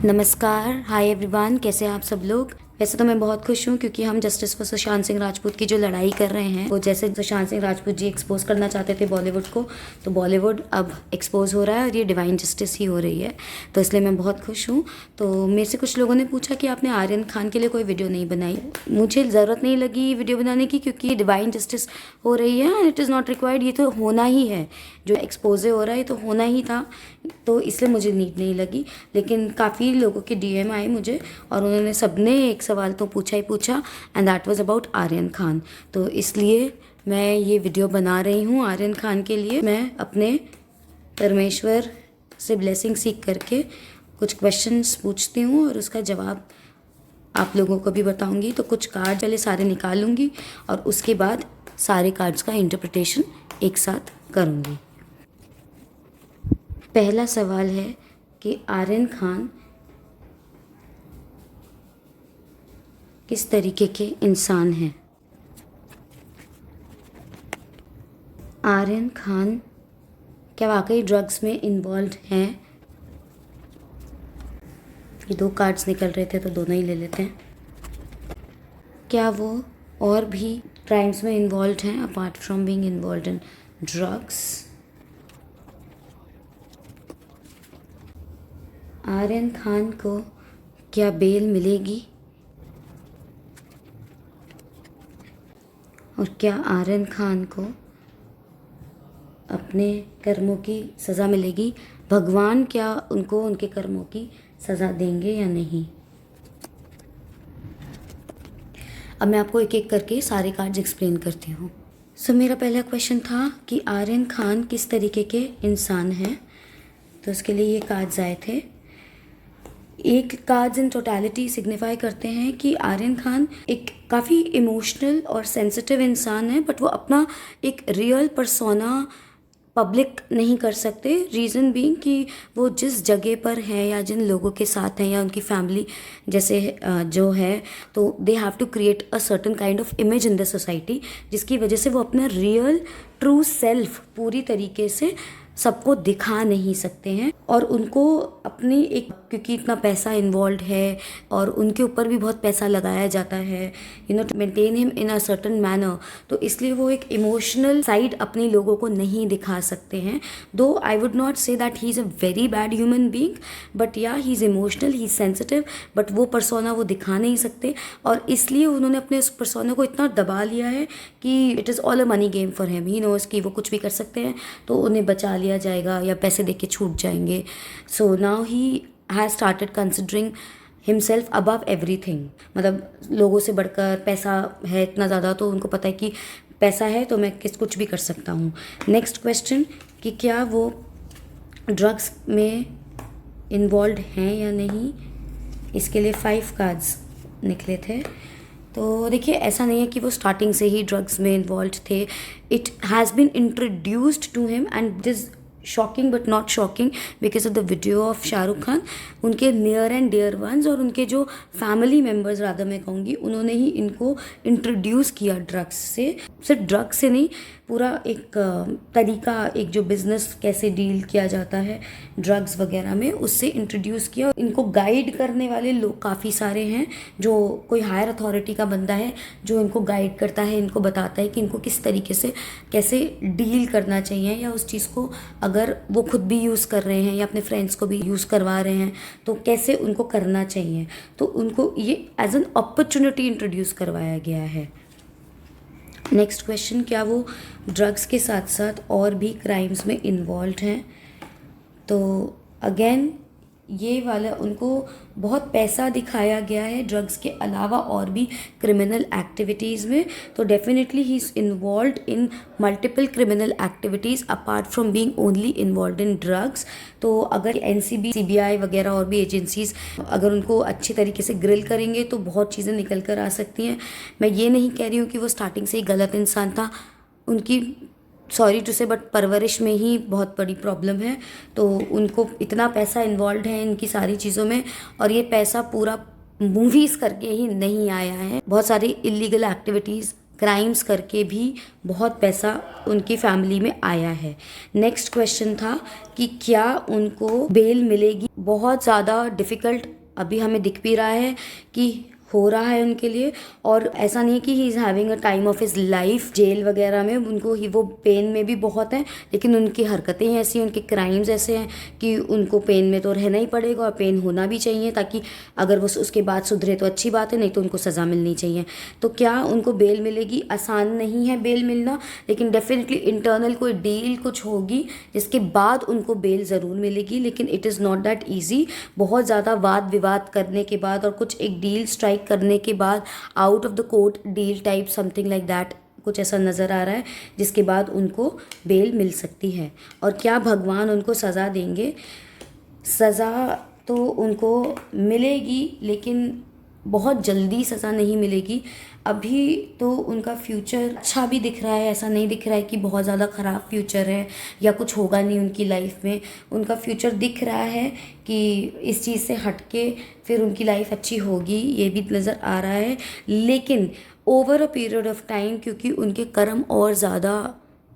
नमस्कार, hi everyone, कैसे हैं आप सब लोग। वैसे तो मैं बहुत खुश हूँ क्योंकि हम जस्टिस फॉर सुशांत सिंह राजपूत की जो लड़ाई कर रहे हैं वो जैसे सुशांत सिंह राजपूत जी एक्सपोज करना चाहते थे बॉलीवुड को, तो बॉलीवुड अब एक्सपोज हो रहा है और ये डिवाइन जस्टिस ही हो रही है। तो इसलिए मैं बहुत खुश हूँ। तो मेरे से कुछ लोगों ने पूछा कि आपने आर्यन खान के लिए कोई वीडियो नहीं बनाई। मुझे ज़रूरत नहीं लगी वीडियो बनाने की क्योंकि डिवाइन जस्टिस हो रही है and it is not required. ये तो होना ही है, जो एक्सपोज हो रहा है तो होना ही था, तो इसलिए मुझे नीड नहीं लगी। लेकिन काफ़ी लोगों के डीएम आए मुझे और उन्होंने सबने एक सवाल तो पूछा ही पूछा and that was about Aryan Khan. तो इसलिए मैं ये वीडियो बना रही हूँ आर्यन खान के लिए। मैं अपने परमेश्वर से ब्लेसिंग सीख करके कुछ क्वेश्चंस पूछती हूँ और उसका जवाब आप लोगों को भी बताऊंगी। तो कुछ कार्ड पहले सारे निकालूंगी और उसके बाद सारे कार्ड्स का इंटरप्रिटेशन एक साथ करूँगी। पहला सवाल है कि आर्यन खान किस तरीके के इंसान हैं। आर्यन खान क्या वाकई ड्रग्स में इन्वॉल्व हैं। ये दो कार्ड्स निकल रहे थे तो दोनों ही ले लेते हैं। क्या वो और भी क्राइम्स में इन्वॉल्व हैं apart from being involve in drugs. Aryan Khan को क्या बेल मिलेगी और क्या आर्यन खान को अपने कर्मों की सज़ा मिलेगी। भगवान क्या उनको उनके कर्मों की सज़ा देंगे या नहीं। अब मैं आपको एक एक करके सारे कार्ड्स एक्सप्लेन करती हूँ। सो मेरा पहला क्वेश्चन था कि आर्यन खान किस तरीके के इंसान हैं, तो उसके लिए ये कार्ड्स आए थे। एक कार्ड्स इन टोटलिटी सिग्निफाई करते हैं कि आर्यन खान एक काफ़ी इमोशनल और सेंसिटिव इंसान है, बट वो अपना एक रियल पर्सोना पब्लिक नहीं कर सकते। रीज़न बीइंग कि वो जिस जगह पर हैं या जिन लोगों के साथ हैं या उनकी फैमिली जैसे जो है, तो they have to create a certain kind of image in the society, जिसकी वजह से वो अपना रियल ट्रू सेल्फ पूरी तरीके से सबको दिखा नहीं सकते हैं। और उनको अपनी एक, क्योंकि इतना पैसा इन्वॉल्व है और उनके ऊपर भी बहुत पैसा लगाया जाता है to maintain him in a certain manner, तो इसलिए वो एक इमोशनल साइड अपने लोगों को नहीं दिखा सकते हैं। Though I would not say that he is a very bad human being, but yeah he is emotional, he is sensitive, but वो पर्सोना वो दिखा नहीं सकते और इसलिए उन्होंने अपने उस पर्सोना को इतना दबा लिया है कि it is all a money game for him. He knows कि वो कुछ भी कर सकते हैं तो उन्हें बचा लिया जाएगा या पैसे दे के छूट जाएंगे। So now he has started considering himself above everything. मतलब लोगों से बढ़कर पैसा है इतना ज़्यादा, तो उनको पता है कि पैसा है तो मैं कुछ भी कर सकता हूँ। नेक्स्ट क्वेश्चन कि क्या वो ड्रग्स में इन्वॉल्व हैं या नहीं, इसके लिए 5 कार्ड्स निकले थे। तो देखिए, ऐसा नहीं है कि वो स्टार्टिंग से ही ड्रग्स में इन्वॉल्व थे। It has been introduced to him and this shocking but not shocking because of the video of Shahrukh Khan. उनके नियर एंड डियर वंस और उनके जो फैमिली मेम्बर्स राधा मैं कहूँगी, उन्होंने ही इनको इंट्रोड्यूस किया ड्रग्स से। सिर्फ ड्रग्स से नहीं, पूरा एक तरीका, एक जो बिज़नेस कैसे डील किया जाता है ड्रग्स वगैरह में, उससे इंट्रोड्यूस किया। इनको गाइड करने वाले लोग काफ़ी सारे हैं, जो कोई हायर अथॉरिटी का बंदा है जो इनको गाइड करता है, इनको बताता है कि इनको किस तरीके से कैसे डील करना चाहिए, या उस चीज़ को अगर वो खुद भी यूज़ कर रहे हैं या अपने फ्रेंड्स को भी यूज़ करवा रहे हैं तो कैसे उनको करना चाहिए। तो उनको ये एज एन अपॉर्चुनिटी इंट्रोड्यूस करवाया गया है। नेक्स्ट क्वेश्चन, क्या वो ड्रग्स के साथ साथ और भी क्राइम्स में इन्वॉल्व हैं। तो अगेन ये वाला, उनको बहुत पैसा दिखाया गया है ड्रग्स के अलावा और भी क्रिमिनल एक्टिविटीज़ में। तो definitely he is involve in multiple criminal activities apart from being only involve in drugs. तो अगर एनसीबी, सीबीआई वगैरह और भी एजेंसीज अगर उनको अच्छी तरीके से ग्रिल करेंगे तो बहुत चीज़ें निकल कर आ सकती हैं। मैं ये नहीं कह रही हूँ कि वो स्टार्टिंग से ही गलत इंसान था, उनकी सॉरी टू से बट परवरिश में ही बहुत बड़ी प्रॉब्लम है। तो उनको इतना पैसा इन्वॉल्व है इनकी सारी चीज़ों में, और ये पैसा पूरा मूवीज़ करके ही नहीं आया है। बहुत सारी इलीगल एक्टिविटीज़ क्राइम्स करके भी बहुत पैसा उनकी फैमिली में आया है। नेक्स्ट क्वेश्चन था कि क्या उनको बेल मिलेगी। बहुत ज़्यादा डिफ़िकल्ट अभी हमें दिख भी रहा है कि हो रहा है उनके लिए, और ऐसा नहीं है कि he is having a time of his life jail वगैरह में, उनको ही वो पेन में भी बहुत हैं, लेकिन उनकी हरकतें ऐसी हैं, उनके क्राइम्स ऐसे हैं कि उनको पेन में तो रहना ही पड़ेगा और पेन होना भी चाहिए, ताकि अगर वो उसके बाद सुधरे तो अच्छी बात है, नहीं तो उनको सज़ा मिलनी चाहिए। तो क्या उनको बेल मिलेगी? आसान नहीं है बेल मिलना, लेकिन डेफिनेटली इंटरनल कोई डील कुछ होगी जिसके बाद उनको बेल ज़रूर मिलेगी, लेकिन it is not that easy. बहुत ज़्यादा वाद विवाद करने के बाद और कुछ एक डील स्ट्राइक करने के बाद, out of the court deal type something like that कुछ ऐसा नज़र आ रहा है, जिसके बाद उनको बेल मिल सकती है। और क्या भगवान उनको सज़ा देंगे? सज़ा तो उनको मिलेगी, लेकिन बहुत जल्दी सज़ा नहीं मिलेगी। अभी तो उनका फ्यूचर अच्छा भी दिख रहा है, ऐसा नहीं दिख रहा है कि बहुत ज़्यादा ख़राब फ्यूचर है या कुछ होगा नहीं उनकी लाइफ में। उनका फ्यूचर दिख रहा है कि इस चीज़ से हट के फिर उनकी लाइफ अच्छी होगी, ये भी नज़र आ रहा है। लेकिन over a period of time, क्योंकि उनके कर्म और ज़्यादा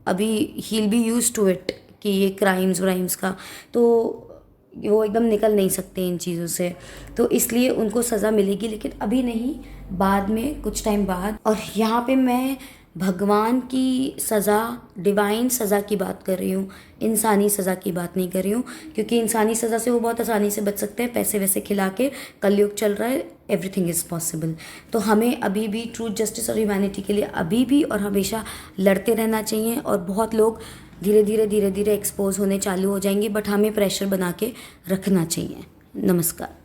अभी he will be used to it कि ये क्राइम्स व्राइम्स का, तो वो एकदम निकल नहीं सकते इन चीज़ों से, तो इसलिए उनको सज़ा मिलेगी, लेकिन अभी नहीं, बाद में कुछ टाइम बाद। और यहाँ पे मैं भगवान की सज़ा, डिवाइन सज़ा की बात कर रही हूँ, इंसानी सज़ा की बात नहीं कर रही हूँ, क्योंकि इंसानी सज़ा से वो बहुत आसानी से बच सकते हैं, पैसे वैसे खिला के, कलयुग चल रहा है, एवरीथिंग इज़ पॉसिबल। तो हमें अभी भी ट्रूथ, जस्टिस और ह्यूमैनिटी के लिए अभी भी और हमेशा लड़ते रहना चाहिए। और बहुत लोग धीरे धीरे एक्सपोज होने चालू हो जाएंगे, बट हमें प्रेशर बना के रखना चाहिए। नमस्कार।